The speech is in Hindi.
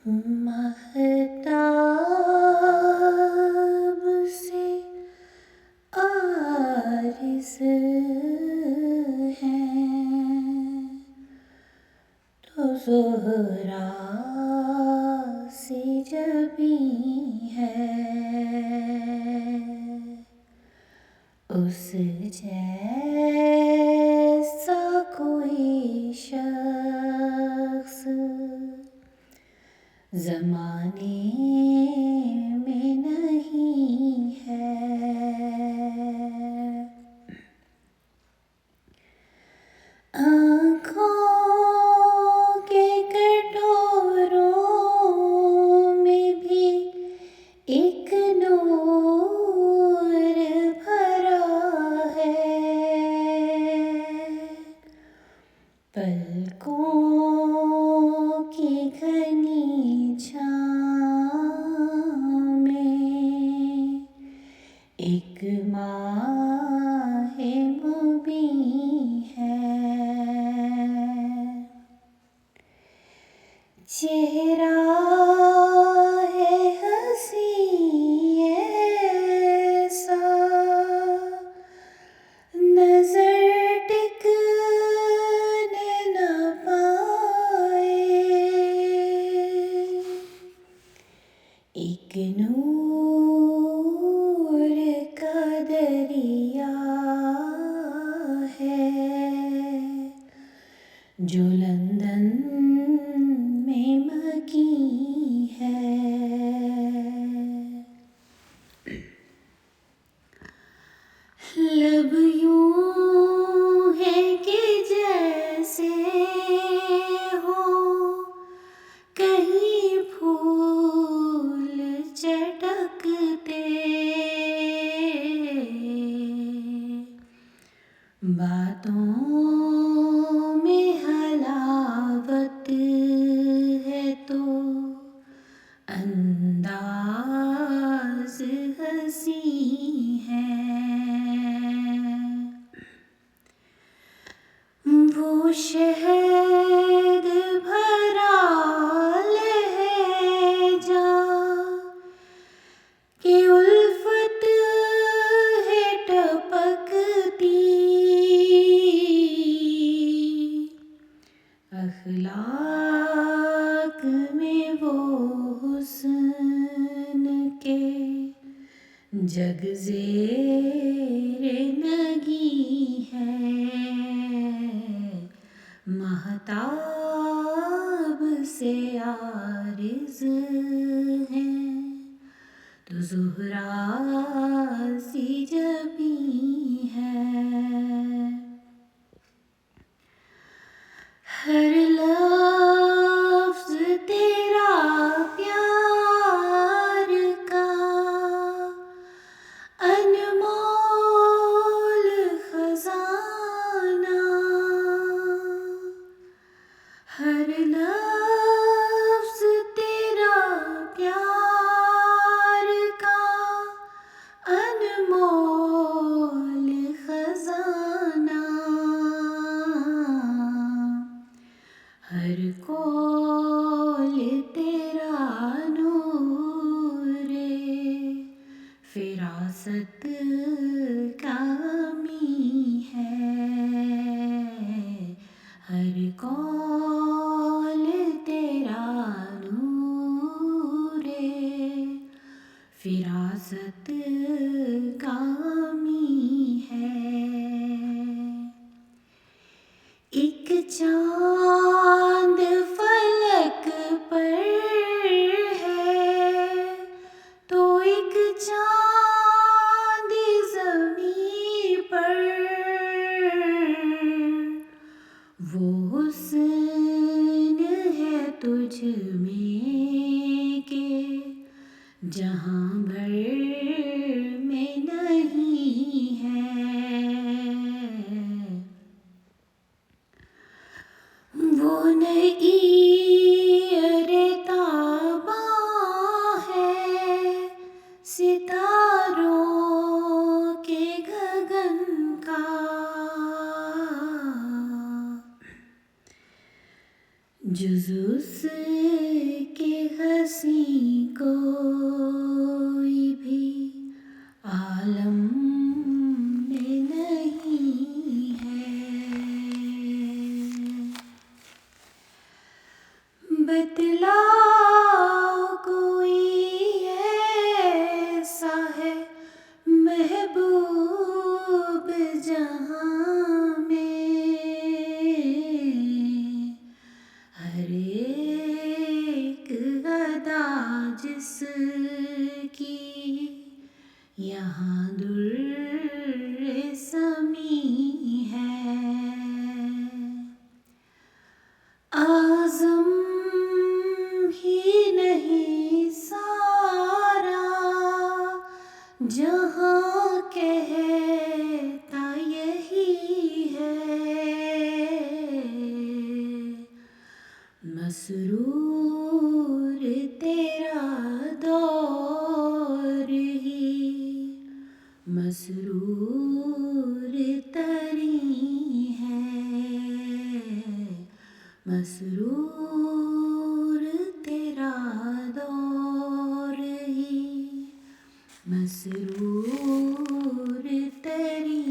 महताब से आरिज़ हैं तो ज़ोहरा सी जबी है, उस जैसा कोई शख्स ज़माने में नहीं है। आँखों के कटोरों में भी एक नूर भरा है, पलकों की घनी छाँव में एक माहे मुबीन है। चेहरा है हंसी ऐसा नजर टिकने न पाए, एक नूर का दरिया है जो लंदन में मकी है। लब यूं है कि जैसे हो कहीं फूल चटकते, बातों में हलावत है तो अंदाज़ हंसी है। वो शहद भरा लहजा कि उल्फत है टपकती, अखलाक में वो हुस्न के जग ज़ेरे नगी है, महताब से आरिज़ हैं तो ज़ोहरा सी जबी है। हर लफ्ज़ तेरा प्यार का अनमोल खजाना, हर लफ्ज़ तेरा प्यार का अनमोल खजाना, हर कौल तेरा नूरे फिरासत का मी है, हर कौल तेरा नूरे फिरासत का मी है। एक चांद फलक पर है तो एक चांद ज़मीं पर, वो हुस्न है तुझ में के जहाँ भर में नहीं है, वो नई अरे ताबा है सितारों के गगन का, जुज़ुस के बतलाओ कोई ऐसा है महबूब जहां में, हर एक अदा जिसकी यहाँ दुर्र समी है। आज़म ही नहीं सारा जहाँ कहता यही है, मसरूर तेरा दौर ही मसरूर तरी है, मसरूर तेरा दौर ही मसरूर तरी